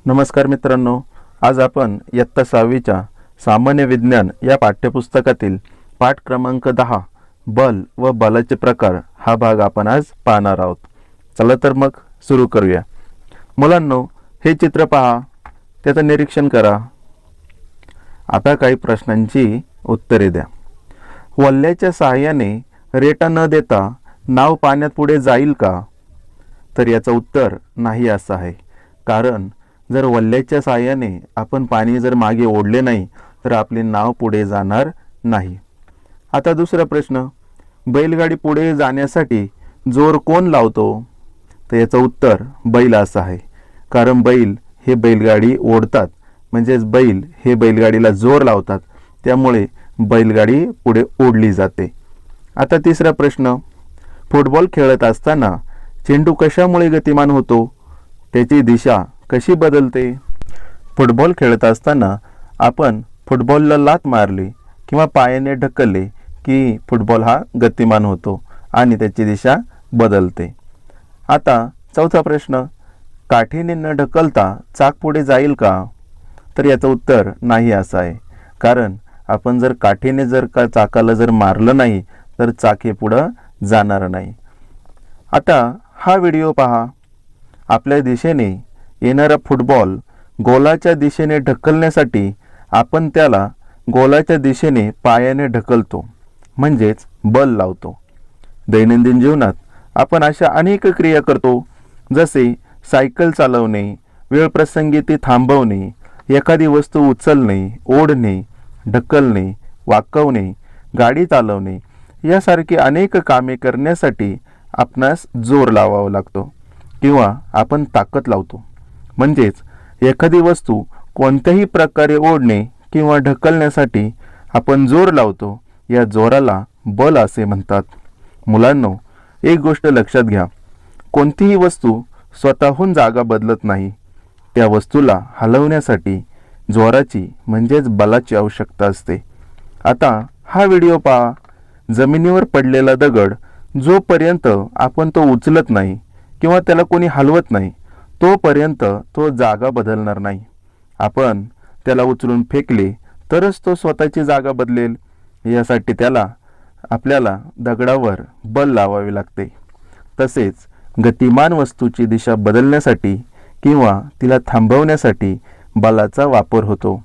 नमस्कार मित्रांनो, आज आपण इयत्ता 6वीच्या सामान्य विज्ञान या पाठ्यपुस्तकातील पाठ क्रमांक 10 बल व बलाचे प्रकार हा भाग आपण आज पाहणार आहोत। चला तर मग सुरू करूया। मुलांनो, हे चित्र पहा, त्याचं निरीक्षण करा। आता काही प्रश्नांची उत्तरे द्या। वल्ल्याच्या सहाय्याने रेटा न देता नाव पाण्यात पुढे जाईल का? तर याचं उत्तर नाही असं आहे। कारण जर वल्ल्याच्या सहाय्याने आपण पाणी जर मागे ओढले नाही तर आपले नाव पुढे जाणार नाही। आता दुसरा प्रश्न, बैलगाडी पुढे जाण्यासाठी जोर कोण लावतो? तर याचं उत्तर बैल असं आहे। कारण बैल हे बैलगाडी ओढतात, म्हणजेच बैल हे बैलगाडीला जोर लावतात, त्यामुळे बैलगाडी पुढे ओढली जाते। आता तिसरा प्रश्न, फुटबॉल खेळत असताना चेंडू कशामुळे गतिमान होतो? त्याची दिशा कशी बदलते? फुटबॉल खेळत असताना आपण फुटबॉलला लात मारली किंवा पायाने ढकलले की फुटबॉल हा गतिमान होतो आणि त्याची दिशा बदलते। आता चौथा प्रश्न, काठीने न ढकलता चाक पुढे जाईल का? तर याचं उत्तर नाही असं आहे। कारण आपण जर काठीने जर का चाकाला जर मारलं नाही तर चाक हे पुढे जाणार नाही। आता हा व्हिडिओ पहा। आपल्या दिशेने येणारा फुटबॉल गोलाच्या दिशेने ढकलण्यासाठी आपण त्याला गोलाच्या दिशेने पायाने ढकलतो, म्हणजेच बल लावतो। दैनंदिन जीवनात आपण अशा अनेक क्रिया करतो, जसे सायकल चालवणे, वेळ प्रसंगी ती थांबवणे, एखादी वस्तू उचलणे, ओढणे, ढकलणे, वाकवणे, गाडी चालवणे यासारखी अनेक कामे करण्यासाठी आपणास जोर लावावा लागतो किंवा आपण ताकद लावतो। म्हणजेच एखादी वस्तू कोणत्याही प्रकारे ओढणे किंवा ढकलण्यासाठी आपण जोर लावतो, या जोराला बल असे म्हणतात। मुलांनो, एक गोष्ट लक्षात घ्या, कोणतीही वस्तू स्वतःहून जागा बदलत नाही। त्या वस्तूला हलवण्यासाठी जोराची म्हणजेच बलाची आवश्यकता असते। आता हा व्हिडिओ पहा। जमिनीवर पडलेला दगड जोपर्यंत आपण तो उचलत नाही किंवा त्याला कोणी हलवत नाही तोपर्यंत तो जागा बदलणार नाही। आपण त्याला उचलून फेकले तरच तो स्वतःची जागा बदलेल। यासाठी आपल्याला दगडावर बल लावावे लागते। तसेच गतिमान वस्तूची दिशा बदलण्यासाठी किंवा तिला थांबवण्यासाठी बलाचा वापर होतो।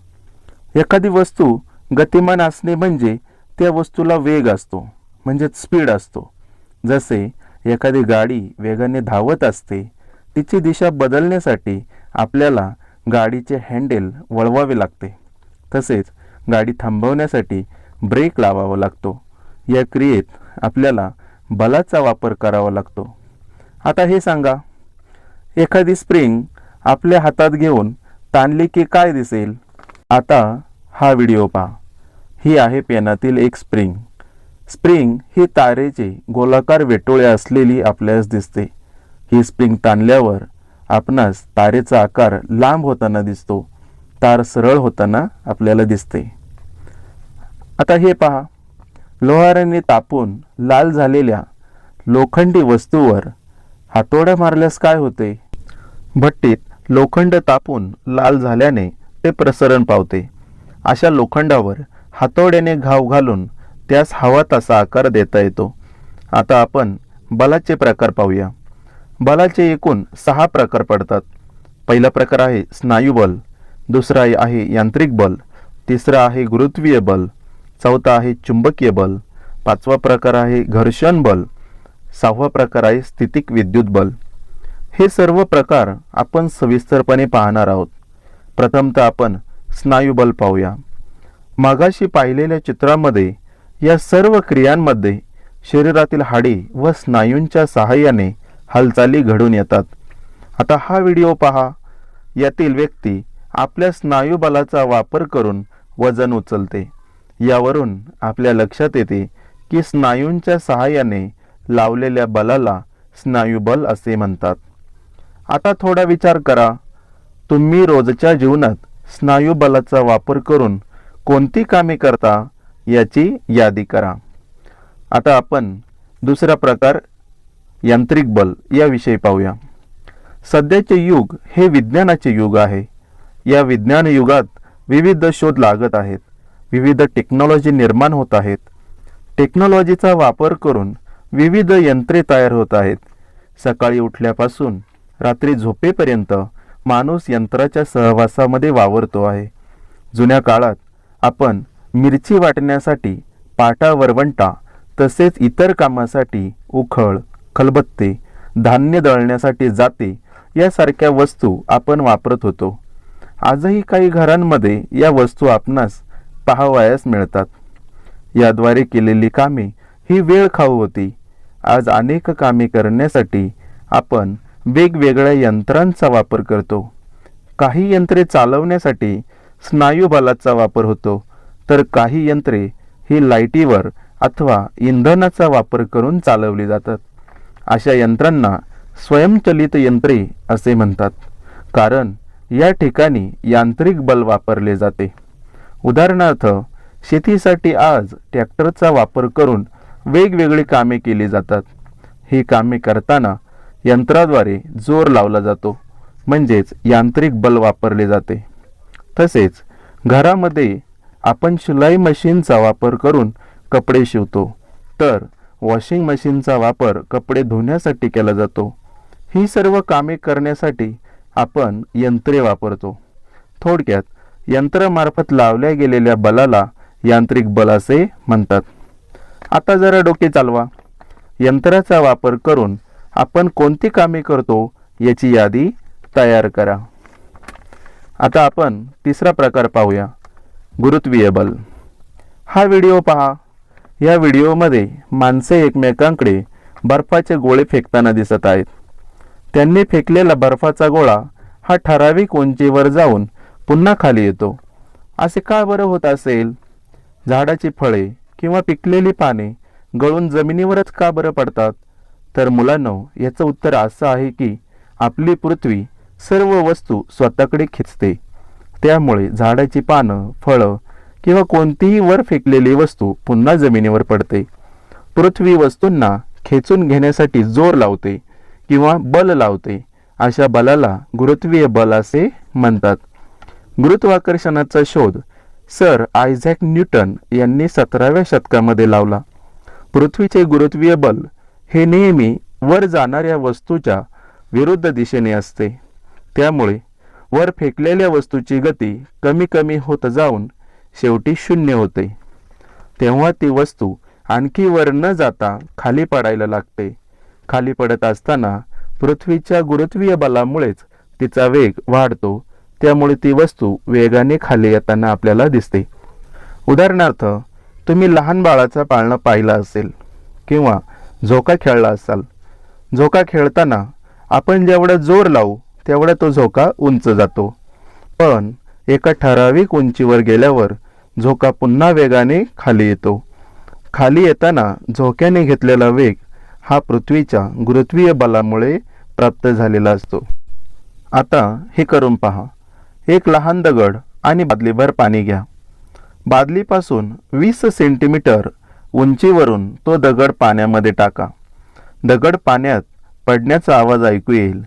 एखादी वस्तू गतिमान असणे म्हणजे त्या वस्तूला वेग असतो, म्हणजेच स्पीड असतो। जसे एखादी गाडी वेगाने धावत असते, तिची दिशा बदलण्यासाठी आपल्याला गाडीचे हँडल वळवावे लागते। तसेच गाडी थांबवण्यासाठी ब्रेक लावावा लागतो। या क्रियेत आपल्याला बलाचा वापर करावा लागतो। आता हे सांगा, एखादी स्प्रिंग आपल्या हातात घेऊन ताणली की काय दिसेल? आता हा व्हिडिओ पहा। ही आहे पेनातील एक स्प्रिंग। स्प्रिंग ही तारेचे गोलाकार वेटोळे असलेली आपल्यास दिसते। ही स्प्रिंग ताणल्यावर आपणास तारेचा आकार लांब होताना दिसतो, तार सरळ होताना आपल्याला दिसते। आता हे पहा, लोहाराने तापून लाल झालेल्या लोखंडी वस्तूवर हातोडा मारल्यास काय होते? भट्टीत लोखंड तापून लाल झाल्याने ते प्रसरण पावते। अशा लोखंडावर हातोड्याने घाव घालून त्यास हवा तसा आकार देता येतो। आता आपण बलाचे प्रकार पाहूया। बलाचे एकूण 6 प्रकार पडतात। पहिला प्रकार आहे स्नायुबल, दुसरा आहे यांत्रिक बल, तिसरा आहे गुरुत्वीय बल, चौथा आहे चुंबकीय बल, पाचवा प्रकार आहे घर्षण बल, 6वा प्रकार आहे स्थितिक विद्युत बल। हे सर्व प्रकार आपण सविस्तरपणे पाहणार आहोत। प्रथमतः आपण स्नायुबल पाहूया। मागाशी पाहिलेल्या चित्रामध्ये या सर्व क्रियांमध्ये शरीरातील हाडे व स्नायूंच्या सहाय्याने हालचाली घडून येतात। आता हा व्हिडिओ पहा। यातील व्यक्ती आपल्या स्नायुबलाचा वापर करून वजन उचलते। यावरून आपल्या लक्षात येते की स्नायूंच्या सहाय्याने लावलेल्या बलाला स्नायुबल असे म्हणतात। आता थोडा विचार करा, तुम्ही रोजच्या जीवनात स्नायुबलाचा वापर करून कोणती कामे करता याची यादी करा। आता आपण दुसरा प्रकार यांत्रिक बल याविषयी पाहूया। सध्याचे युग हे विज्ञानाचे युग आहे. या विज्ञान युगात विविध शोध लागत आहेत, विविध टेक्नॉलॉजी निर्माण होत आहेत. टेक्नॉलॉजीचा वापर करून विविध यंत्रे तयार होत आहेत. सकाळी उठल्यापासून रात्री झोपेपर्यंत माणूस यंत्राच्या सहवासामध्ये वावरतो आहे. जुन्या काळात आपण मिरची वाटण्यासाठी पाटा वरवंटा तसेच इतर कामासाठी उखळ, खलबत्ते, धान्य दळण्यासाठी जाते यासारख्या वस्तू आपण वापरत होतो. आजही काही घरांमध्ये या वस्तू आपणास पाहावयास मिळतात. याद्वारे केलेली कामे ही वेळ खाऊ होती. आज अनेक कामे करण्यासाठी आपण वेगवेगळ्या यंत्रांचा वापर करतो. काही यंत्रे चालवण्यासाठी स्नायुबलाचा वापर होतो, तर काही यंत्रे ही लाईटीवर अथवा इंधनाचा वापर करून चालवली जातात. अशा यंत्रांना स्वयंचलित यंत्रे असे म्हणतात, कारण या ठिकाणी यांत्रिक बल वापरले जाते. उदाहरणार्थ, शेतीसाठी आज ट्रॅक्टरचा वापर करून वेगवेगळी कामे केली जातात. ही कामे करताना यंत्राद्वारे जोर लावला जातो, म्हणजेच यांत्रिक बल वापरले जाते. तसेच घरामध्ये आपण शिलाई मशीनचा वापर करून कपडे शिवतो, तर वॉशिंग मशीनचा वापर कपडे धुण्यासाठी केला जातो. ही सर्व कामे करण्यासाठी आपण यंत्रे वापरतो. थोडक्यात यंत्रामार्फत लावल्या गेलेल्या बलाला यांत्रिक बल असे म्हणतात. आता जरा डोके चालवा. यंत्राचा वापर करून आपण कोणती कामे करतो याची यादी तयार करा. आता आपण तिसरा प्रकार पाहूया, गुरुत्वीय बल. हा व्हिडिओ पहा. या व्हिडिओमध्ये माणसे एकमेकांकडे बर्फाचे गोळे फेकताना दिसत आहेत. त्यांनी फेकलेला बर्फाचा गोळा हा ठराविक उंचीवर जाऊन पुन्हा खाली येतो. असे का बरं होत असेल? झाडाची फळे किंवा पिकलेली पाने गळून जमिनीवरच का बरं पडतात? तर मुलांनो, याचं उत्तर असं आहे की आपली पृथ्वी सर्व वस्तू स्वतःकडे खिचते. त्यामुळे झाडाची पानं, फळं किंवा कोणतीही वर फेकलेली वस्तू पुन्हा जमिनीवर पडते. पृथ्वी वस्तूंना खेचून घेण्यासाठी जोर लावते किंवा बल लावते. अशा बलाला गुरुत्वीय बल असे म्हणतात. गुरुत्वाकर्षणाचा शोध सर आयझॅक न्यूटन यांनी 17व्या शतकामध्ये लावला. पृथ्वीचे गुरुत्वीय बल हे नेहमी वर जाणाऱ्या वस्तूच्या विरुद्ध दिशेने असते. त्यामुळे वर फेकलेल्या वस्तूची गती कमी कमी होत जाऊन शेवटी शून्य होते. तेव्हा ती वस्तू आणखी वर न जाता खाली पडायला लागते. खाली पडत असताना पृथ्वीच्या गुरुत्वीय बलामुळेच तिचा वेग वाढतो. त्यामुळे ती वस्तू वेगाने खाली येताना आपल्याला दिसते. उदाहरणार्थ, तुम्ही लहान बाळाचा पाळणा पाहिला असेल किंवा झोका खेळला असाल. झोका खेळताना आपण जेवढा जोर लावू तेवढा तो झोका उंच जातो, पण एका ठराविक उंचीवर गेल्यावर झोका पुन्हा वेगाने खाली येतो. खाली येताना झोक्याने घेतलेला वेग हा पृथ्वीच्या गुरुत्वीय बलामुळे प्राप्त झालेला असतो. आता हे करून पहा. एक लहान दगड आणि बादलीभर पाणी घ्या. बादलीपासून 20 सेंटीमीटर उंचीवरून तो दगड पाण्यामध्ये टाका. दगड पाण्यात पडण्याचा आवाज ऐकू येईल.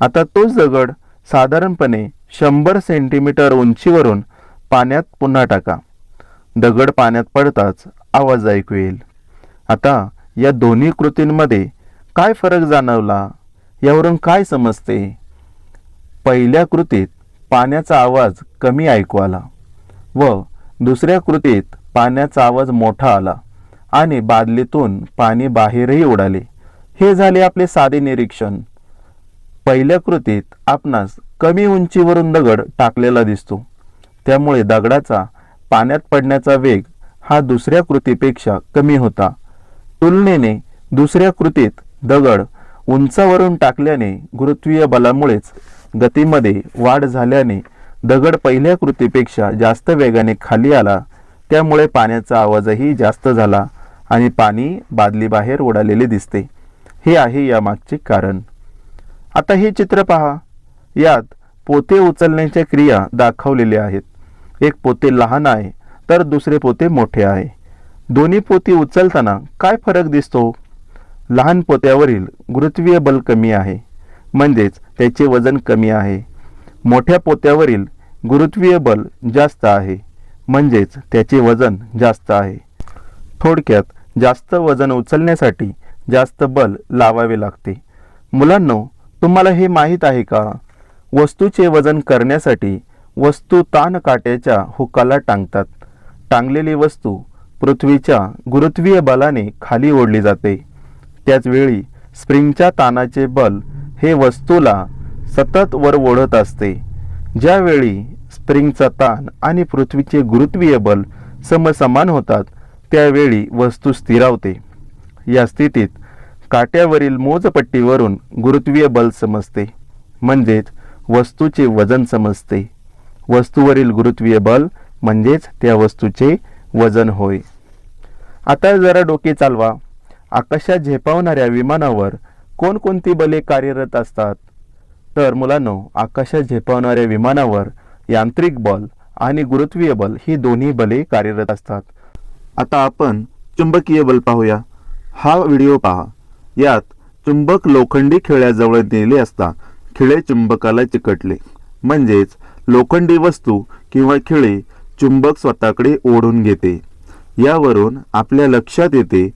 आता तोच दगड साधारणपणे 100 सेंटीमीटर उंचीवरून पाण्यात पुन्हा टाका. दगड पाण्यात पडताच आवाज ऐकू येईल. आता या दोन्ही कृतींमध्ये काय फरक जाणवला? यावरून काय समजते? पहिल्या कृतीत पाण्याचा आवाज कमी ऐकू आला व दुसऱ्या कृतीत पाण्याचा आवाज मोठा आला आणि बादलीतून पाणी बाहेरही उडाले. हे झाले आपले साधे निरीक्षण. पहिल्या कृतीत आपणास कमी उंचीवरून दगड टाकलेला दिसतो, त्यामुळे दगडाचा पाण्यात पडण्याचा वेग हा दुसऱ्या कृतीपेक्षा कमी होता. तुलनेने दुसऱ्या कृतीत दगड उंचावरून टाकल्याने गुरुत्वीय बलामुळेच गतीमध्ये वाढ झाल्याने दगड पहिल्या कृतीपेक्षा जास्त वेगाने खाली आला. त्यामुळे पाण्याचा आवाजही जास्त झाला आणि पाणी बादलीबाहेर उडालेले दिसते. हे आहे यामागचे कारण. आता हे चित्र पहा. यात पोते उचलण्याच्या क्रिया दाखवलेल्या आहेत. एक पोते लहान आहे तर दुसरे पोते मोठे आहे. दोन्ही पोती उचलताना काय फरक दिसतो? लहान पोत्यावरील गुरुत्वीय बल कमी आहे, म्हणजेच त्याचे वजन कमी आहे. मोठ्या पोत्यावरील गुरुत्वीय बल जास्त आहे, म्हणजेच त्याचे वजन जास्त आहे. थोडक्यात जास्त वजन उचलण्यासाठी जास्त बल लावावे लागते. मुलांनो, तुम्हाला हे माहीत आहे का? वस्तूचे वजन करण्यासाठी वस्तू ताण काट्याच्या हुकाला टांगतात. टांगलेली वस्तू पृथ्वीच्या गुरुत्वीय बलाने खाली ओढली जाते. त्याचवेळी स्प्रिंगच्या ताणाचे बल हे वस्तूला सतत वर ओढत असते. ज्यावेळी स्प्रिंगचा ताण आणि पृथ्वीचे गुरुत्वीय बल समसमान होतात त्यावेळी वस्तू स्थिरावते. या स्थितीत काट्यावरील मोजपट्टीवरून गुरुत्वीय बल समजते, म्हणजेच वस्तूचे वजन समजते. वस्तूवरील गुरुत्वीय बल म्हणजेच त्या वस्तूचे वजन होय. आता जरा डोके चालवा. आकाशात झेपावणाऱ्या विमानावर कोणकोणती बले कार्यरत असतात? तर मुलांनो, आकाशात झेपावणाऱ्या विमानावर यांत्रिक बल आणि गुरुत्वीय बल ही दोन्ही बले कार्यरत असतात. आता आपण चुंबकीय बल पाहूया. हा व्हिडिओ पहा. यात चुंबक लोखंडी खिळ्याजवळ नेले असता खिळे चुंबकाला चिकटले, म्हणजेच लोखंडी वस्तू किंवा खिळे चुंबक स्वतःकडे ओढून घेते. यावरून आपल्या लक्षात येते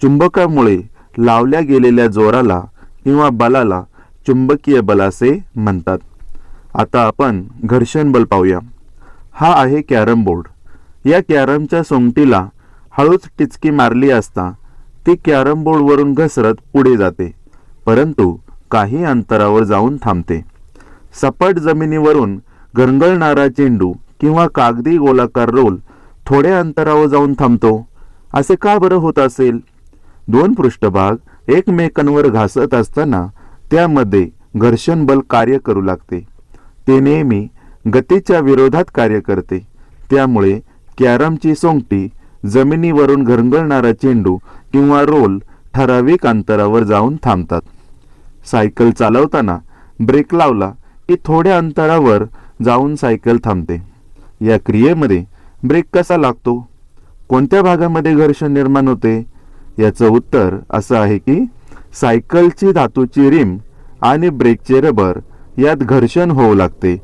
चुंबकामुळे लावल्या गेलेल्या जोराला किंवा बलाला चुंबकीय बल असे म्हणतात. आता आपण घर्षण बल पाहूया. हा आहे कॅरम बोर्ड. या कॅरमच्या सोंगटीला हळूच टिचकी मारली असता ती कॅरम बोर्डवरून घसरत पुढे जाते, परंतु काही अंतरावर जाऊन थांबते. सपाट जमिनीवरून घरंगळणारा चेंडू किंवा कागदी गोलाकार रोल थोड्या अंतरावर जाऊन थांबतो. असे का बरं होत असेल? दोन पृष्ठभाग एकमेकांवर घासत असताना त्यामध्ये घर्षण बल कार्य करू लागते. ते नेहमी गतीच्या विरोधात कार्य करते. त्यामुळे कॅरमची सोंगटी जमिनीवरून घरंगळणारा चेंडू किंवा रोल ठराविक अंतरावर जाऊन थांबतात. सायकल चालवताना ब्रेक लावला की थोड्या अंतरावर जाऊन सायकल थांबते. या क्रियेमध्ये ब्रेक कसा लागतो? कोणत्या भागामध्ये घर्षण निर्माण होते? याचं उत्तर असं आहे की सायकलची धातूची रिम आणि ब्रेकचे रबर यात घर्षण होऊ लागते.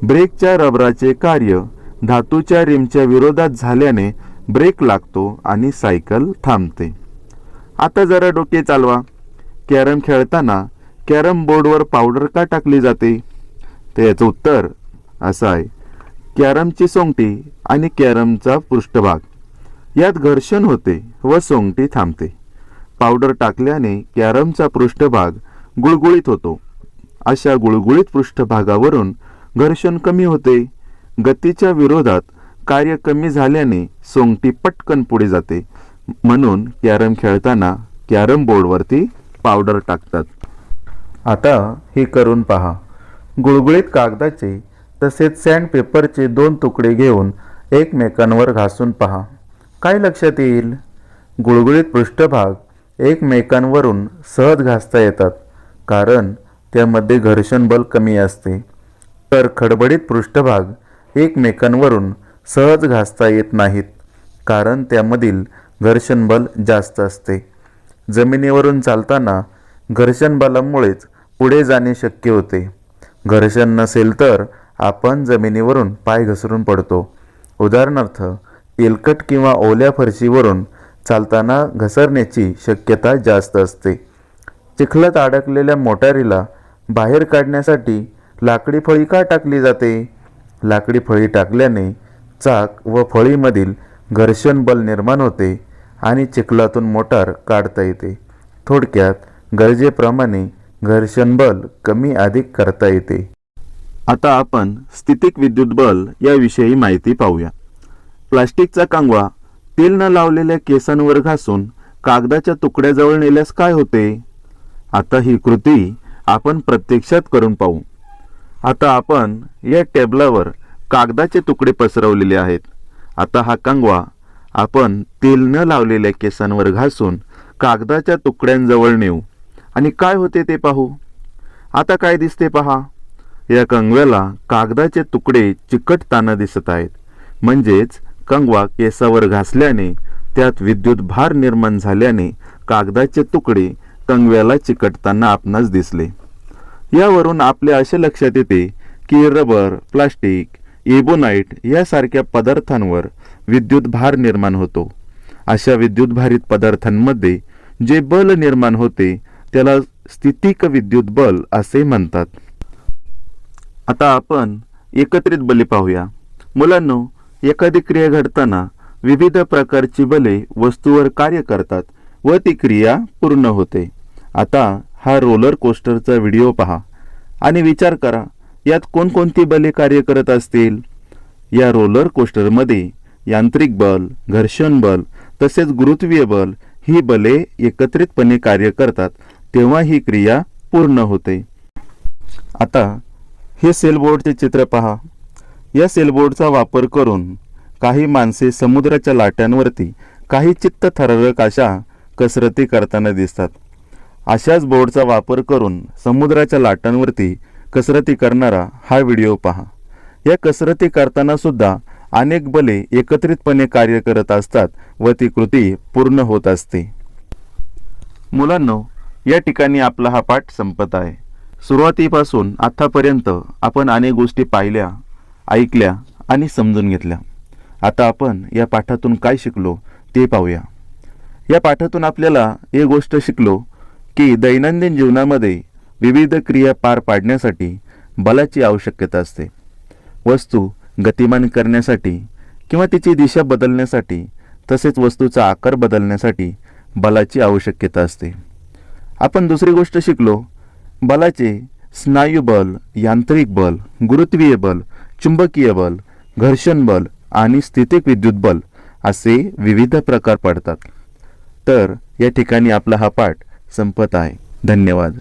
ब्रेकच्या रबराचे कार्य धातूच्या रिमच्या विरोधात झाल्याने ब्रेक लागतो आणि सायकल थांबते. आता जरा डोके चालवा. कॅरम खेळताना कॅरम बोर्डवर पावडर का टाकली जाते? तर याचं उत्तर असं आहे, कॅरमची सोंगटी आणि कॅरमचा पृष्ठभाग यात घर्षण होते व सोंगटी थांबते. पावडर टाकल्याने कॅरमचा पृष्ठभाग गुळगुळीत होतो. अशा गुळगुळीत पृष्ठभागावरून घर्षण कमी होते. गतीच्या विरोधात कार्य कमी झाल्याने सोंगटी पटकन पुढे जाते. म्हणून कॅरम खेळताना कॅरम बोर्डवरती पावडर टाकतात. आता हे करून पहा. गुळगुळीत कागदाचे तसेच सँडपेपरचे दोन तुकडे घेऊन एकमेकांवर घासून पहा. काय लक्षात येईल? गुळगुळीत पृष्ठभाग एकमेकांवरून सहज घासता येतात, कारण त्यामध्ये घर्षण बल कमी असते. तर खडबडीत पृष्ठभाग एकमेकांवरून सहज घासता येत नाहीत, कारण त्यामधील घर्षण बल जास्त असते. जमिनीवरून चालताना घर्षण बलामुळेच पुढे जाणे शक्य होते. घर्षण नसेल तर आपण जमिनीवरून पाय घसरून पडतो. उदाहरणार्थ, तेलकट किंवा ओल्या फरशीवरून चालताना घसरण्याची शक्यता जास्त असते. चिखलात अडकलेल्या मोटारीला बाहेर काढण्यासाठी लाकडी फळी का टाकली जाते? लाकडी फळी टाकल्याने चाक व फळीमधील घर्षण बल निर्माण होते आणि चिखलातून मोटार काढता येते. थोडक्यात गरजेप्रमाणे घर्षण बल कमी अधिक करता येते. आता आपण स्थितिक विद्युत बल याविषयी माहिती पाहूया. प्लास्टिकचा कंगवा तेल न लावलेल्या केसांवर घासून कागदाच्या तुकड्याजवळ नेल्यास काय होते? आता ही कृती आपण प्रत्यक्षात करून पाहू. आता आपण या टेबलावर कागदाचे तुकडे पसरवलेले आहेत. आता हा कंगवा आपण तेल न लावलेल्या केसांवर घासून कागदाच्या तुकड्यांजवळ नेऊ आणि काय होते ते पाहू. आता काय दिसते पहा. या कंगव्याला कागदाचे तुकडे चिकटताना दिसत आहेत. म्हणजेच कंगवा केसावर घासल्याने त्यात विद्युत भार निर्माण झाल्याने कागदाचे तुकडे कंगव्याला चिकटताना आपणास दिसले. यावरून आपल्या असे लक्षात येते की रबर, प्लास्टिक, एबोनाइट यासारख्या पदार्थांवर विद्युत भार निर्माण होतो. अशा विद्युतभारित पदार्थांमध्ये जे बल निर्माण होते त्याला स्थितिक विद्युत बल असे म्हणतात. आता आपण एकत्रित बले पाहूया. मुलांनो, एखादी क्रिया घडताना विविध प्रकारची बले वस्तूवर कार्य करतात व ती क्रिया पूर्ण होते. आता हा रोलर कोस्टरचा व्हिडिओ पहा आणि विचार करा, यात कोणकोणती बले कार्य करत असतील. या रोलर कोस्टरमध्ये यांत्रिक बल, घर्षण बल तसेच गुरुत्वीय बल ही बले एकत्रितपणे कार्य करतात, तेव्हा ही क्रिया पूर्ण होते. आता हे सेलबोर्डचे चित्र पहा. या सेलबोर्डचा वापर करून काही माणसे समुद्राच्या लाटांवरती काही चित्तथरारक अशा कसरती करताना दिसतात. अशाच बोर्डचा वापर करून समुद्राच्या लाटांवरती कसरती करणारा हा व्हिडिओ पहा. या कसरती करताना सुद्धा अनेक बले एकत्रितपणे कार्य करत असतात व ती कृती पूर्ण होत असते. मुलांनो, या ठिकाणी आपला हा पाठ संपत आहे. सुरुवातीपासून आतापर्यंत आपण अनेक गोष्टी पाहिल्या, ऐकल्या आणि समजून घेतल्या. आता आपण या पाठातून काय शिकलो ते पाहूया. या पाठातून आपल्याला एक गोष्ट शिकलो की दैनंदिन जीवनामध्ये विविध क्रिया पार पाडण्यासाठी बलाची आवश्यकता असते. वस्तू गतिमान करण्यासाठी किंवा तिची दिशा बदलण्यासाठी तसेच वस्तूचा आकार बदलण्यासाठी बलाची आवश्यकता असते. आपण दुसरी गोष्ट शिकलो, बलाचे स्नायू बल, यांत्रिक बल, गुरुत्वीय बल, चुंबकीय बल, घर्षण बल आणि स्थितिक विद्युत बल असे विविध प्रकार पडतात. तर या ठिकाणी आपला हा पाठ संपत आहे. धन्यवाद.